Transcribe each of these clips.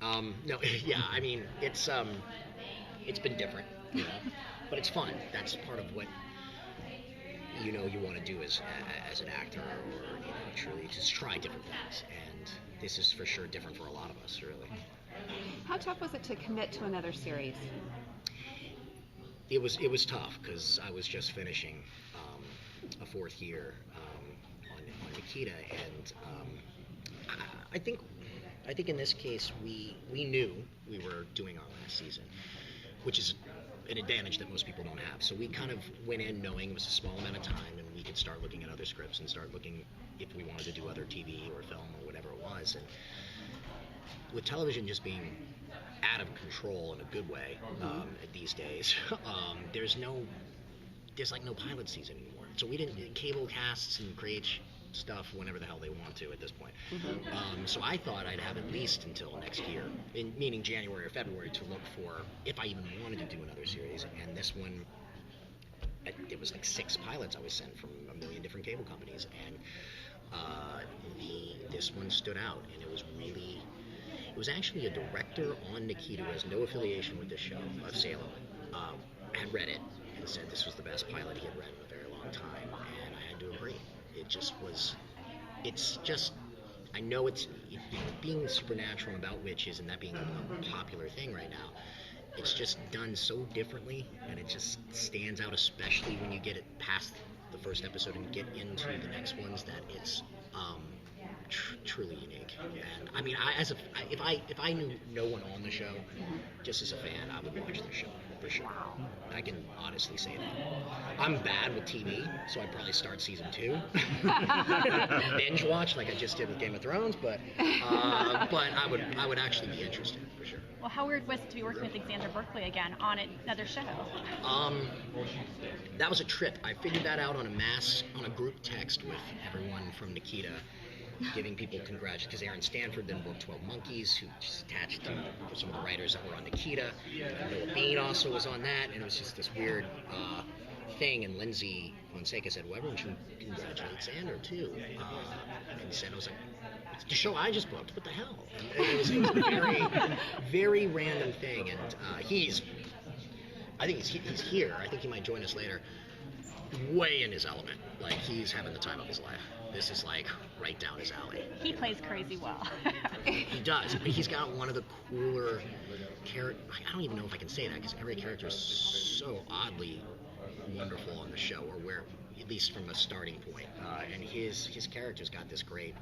No, yeah, I mean, it's been different, but it's fun. That's part of what you want to do as an actor, or truly just try different things. And this is for sure different for a lot of us, really. How tough was it to commit to another series? It was tough because I was just finishing a fourth year on Nikita, and I think in this case we knew we were doing our last season, which is an advantage that most people don't have. So we kind of went in knowing it was a small amount of time, and we could start looking at other scripts and start looking if we wanted to do other TV or film or whatever it was. And with television just being out of control in a good way these days, there's like no pilot season anymore. So we didn't cable casts and create stuff whenever the hell they want to at this point. So I thought I'd have at least until next year, meaning January or February, to look for if I even wanted to do another series. And this one, it was like 6 pilots I was sent from a million different cable companies, and this one stood out, and it was actually a director on Nikita who has no affiliation with this show, of SALEM, had read it and said this was the best pilot he had read in a very long time, and I had to agree. It's just, I know being supernatural and about witches and that being a popular thing right now, it's just done so differently, and it just stands out, especially when you get it past the first episode and get into the next ones, that it's truly unique. And I mean, if I knew no one on the show, just as a fan, I would watch the show for sure. I can honestly say that. I'm bad with TV, so I'd probably start season 2, binge watch like I just did with Game of Thrones. But I would actually be interested for sure. Well, how weird was it to be working with Alexander Berkeley again on another show? That was a trip. I figured that out on a group text with everyone from Nikita, giving people congratulations, because Aaron Stanford then worked 12 Monkeys, who just attached to some of the writers that were on Nikita. Noah Bean also was on that, and it was just this weird thing. And Lindsay Fonseca said, well, everyone should congratulate Xander too. And he said, I was like, it's the show I just booked, what the hell? And it was a very, very random thing, and I think he's here. I think he might join us later. Way in his element. Like, he's having the time of his life. This is like right down his alley. He plays crazy well. He does. I mean, he's got one of the cooler characters. I don't even know if I can say that, because every character is so oddly wonderful on the show, or where, at least from a starting point. And his character's got this great,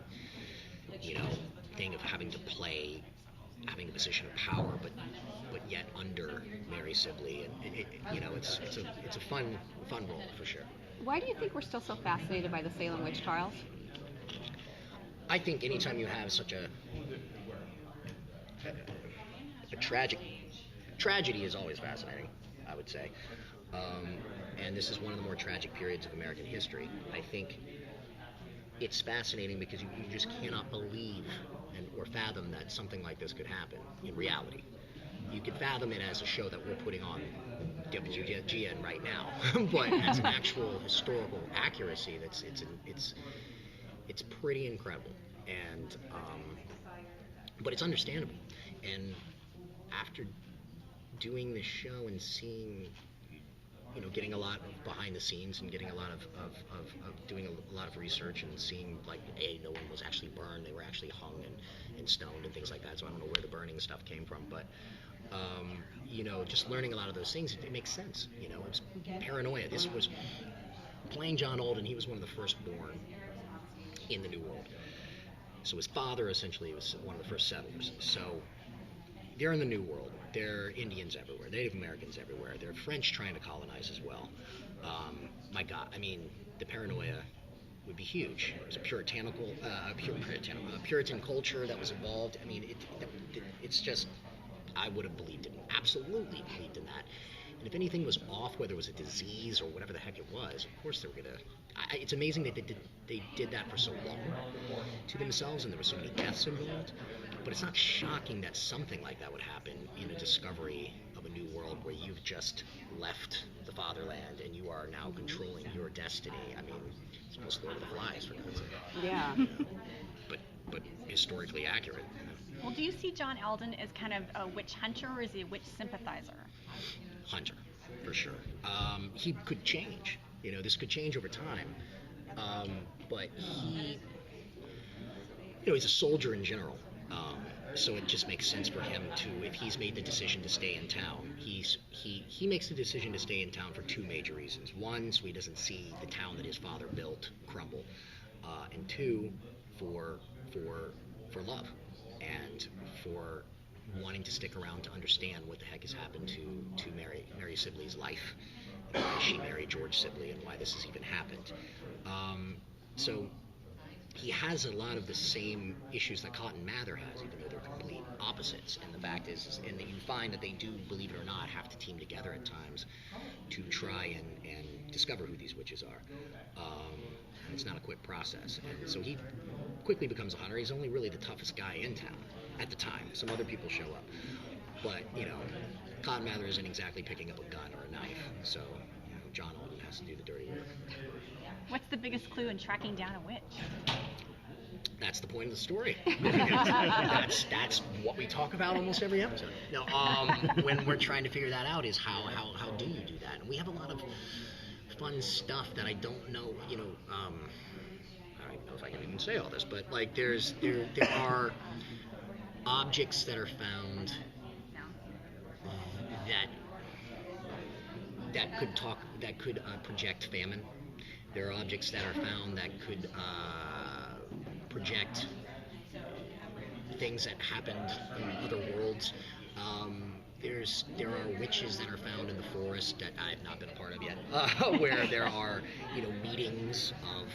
thing of having to play, having a position of power, but yet under Mary Sibley, and it's a fun role for sure. Why do you think we're still so fascinated by the Salem witch trials? I think anytime you have such a tragedy is always fascinating, I would say, and this is one of the more tragic periods of American history. I think it's fascinating because you just cannot believe or fathom that something like this could happen in reality. You could fathom it as a show that we're putting on WGN right now, but as an actual historical accuracy, it's pretty incredible. And but it's understandable. And after doing this show and seeing, getting a lot of behind the scenes and getting a lot of doing a lot of research and seeing, like, no one was actually burned, they were actually hung and stoned and things like that, so I don't know where the burning stuff came from, but just learning a lot of those things, it makes sense. It's paranoia. This was playing John Alden. He was one of the firstborn in the New World, so his father essentially was one of the first settlers. So they're in the New World. There are Indians everywhere, Native Americans everywhere. There are French trying to colonize as well. My God, I mean, the paranoia would be huge. It was a Puritan culture that was involved. I mean, it's just, I would have believed in, absolutely believed in that. And if anything was off, whether it was a disease or whatever the heck it was, of course they were gonna. It's amazing that they did that for so long to themselves, and there were so many deaths involved. But it's not shocking that something like that would happen in a discovery of a new world where you've just left the fatherland and you are now controlling your destiny. I mean, it's almost Lord of the Flies, for God's sake. Yeah. But historically accurate. Well, do you see John Alden as kind of a witch hunter, or is he a witch sympathizer? Hunter, for sure. He could change. This could change over time. But he's a soldier in general. So it just makes sense for him to, if he's made the decision to stay in town, he makes the decision to stay in town for two major reasons. One, so he doesn't see the town that his father built crumble, and two, for love, and for wanting to stick around to understand what the heck has happened to Mary Sibley's life, and why she married George Sibley, and why this has even happened. So he has a lot of the same issues that Cotton Mather has, even though they're complete opposites. And the fact is and you find that they do, believe it or not, have to team together at times to try and discover who these witches are. And it's not a quick process. And so he quickly becomes a hunter. He's only really the toughest guy in town at the time. Some other people show up. But, Cotton Mather isn't exactly picking up a gun or a knife. So, John Alden has to do the dirty work. What's the biggest clue in tracking down a witch? That's the point of the story. that's what we talk about almost every episode. No, when we're trying to figure that out is how do you do that? And we have a lot of fun stuff that I don't know. I don't know if I can even say all this, but like there are objects that are found that could project famine. There are objects that are found that could project things that happened in other worlds. There are witches that are found in the forest that I've not been a part of yet, where there are meetings of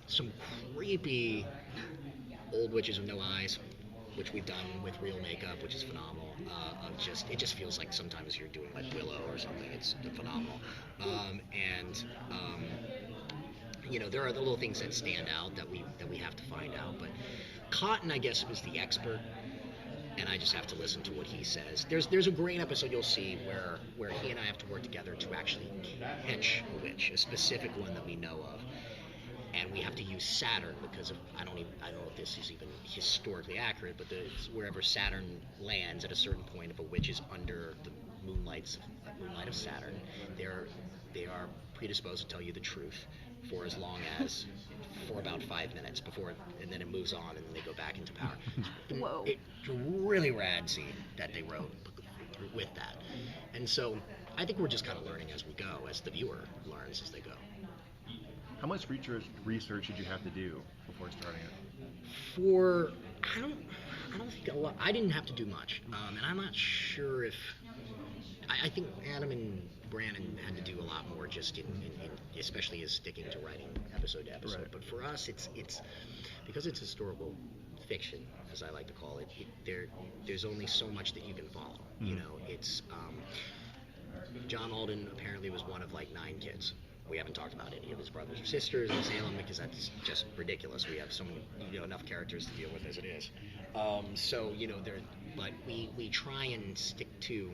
some creepy old witches with no eyes, which we've done with real makeup, which is phenomenal. It just feels like sometimes you're doing like Willow or something. It's phenomenal. There are the little things that stand out that we have to find out. But Cotton, I guess, was the expert, and I just have to listen to what he says. There's a great episode you'll see where he and I have to work together to actually catch a witch, a specific one that we know of. And we have to use Saturn because I don't know if this is even historically accurate, but wherever Saturn lands at a certain point, if a witch is under the moonlight of Saturn, they are predisposed to tell you the truth for about 5 minutes before, and then it moves on, and then they go back into power. Whoa! It's a really rad scene that they wrote with that, and so I think we're just kind of learning as we go, as the viewer learns as they go. How much research did you have to do before starting it? I don't think a lot. I didn't have to do much, and I'm not sure if. I think Adam and Brandon had to do a lot more, just in especially as sticking to writing episode to episode. Right. But for us, it's because it's historical fiction, as I like to call it. There's only so much that you can follow. Mm-hmm. It's John Alden apparently was one of like 9 kids. We haven't talked about any of his brothers or sisters in Salem because that's just ridiculous. We have enough characters to deal with as it is. But we try and stick to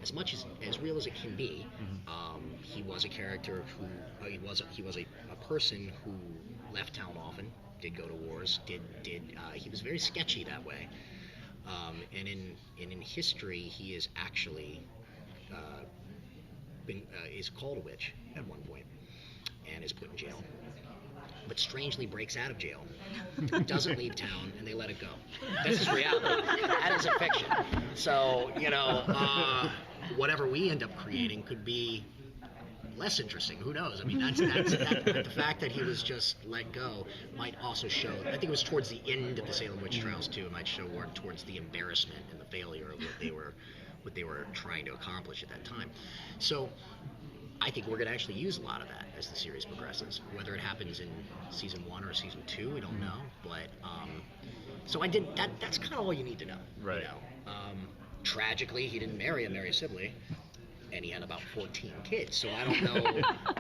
as much as real as it can be. Mm-hmm. He was a character who he was a person who left town often, did go to wars, he was very sketchy that way. And in history, he is actually is called a witch at one point and is put in jail, but strangely breaks out of jail, doesn't leave town, and they let it go. This is reality. That is a fiction. So whatever we end up creating could be less interesting. Who knows? I mean, that's the fact that he was just let go might also show. I think it was towards the end of the Salem witch trials too. It might show more towards the embarrassment and the failure of what they were trying to accomplish at that time. So I think we're going to actually use a lot of that as the series progresses. Whether it happens in season 1 or season 2, we don't know. But so I did that. That's kind of all you need to know. Right. Tragically, he didn't marry Mary Sibley, and he had about 14 kids. So I don't know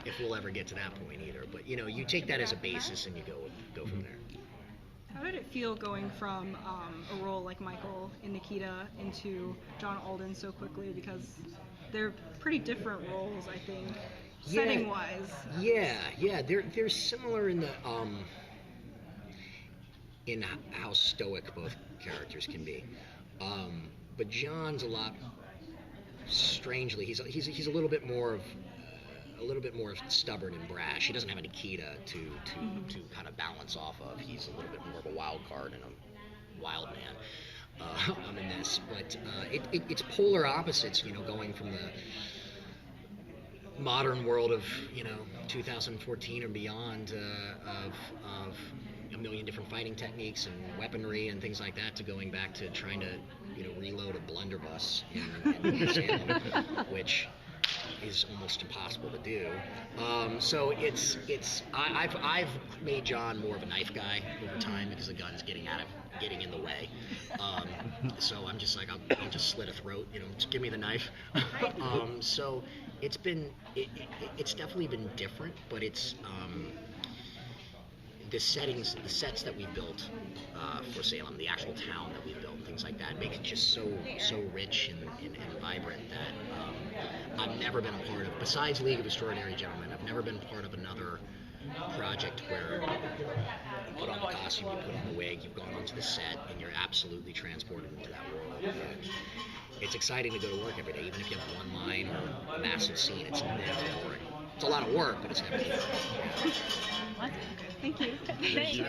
if we'll ever get to that point either. But you take that as a basis and you go from there. How did it feel going from a role like Michael in Nikita into John Alden so quickly? Because they're pretty different roles, I think, setting-wise. Yeah. They're similar in the in how stoic both characters can be. But John's a lot strangely he's a little bit more of stubborn and brash. He doesn't have any key to kind of balance off of. He's a little bit more of a wild card and a wild man in this. But it's polar opposites, going from the modern world of 2014 or beyond of a million different fighting techniques and weaponry and things like that, to going back to trying to reload a blunderbuss in Salem, which is almost impossible to do. So I've made John more of a knife guy over time because the gun's getting in the way. So I'm just like, I'll just slit a throat, just give me the knife. So it's definitely been different, but it's the sets that we built for Salem, the actual town that we built, and things like that, make it just so rich and vibrant that I've never been a part of, besides League of Extraordinary Gentlemen, I've never been part of another project where you put on the costume, you put on the wig, you've gone onto the set, and you're absolutely transported into that world. And it's exciting to go to work every day, even if you have one line or a massive scene. It's never boring. It's a lot of work, but it's never boring. Thank you. Thank you.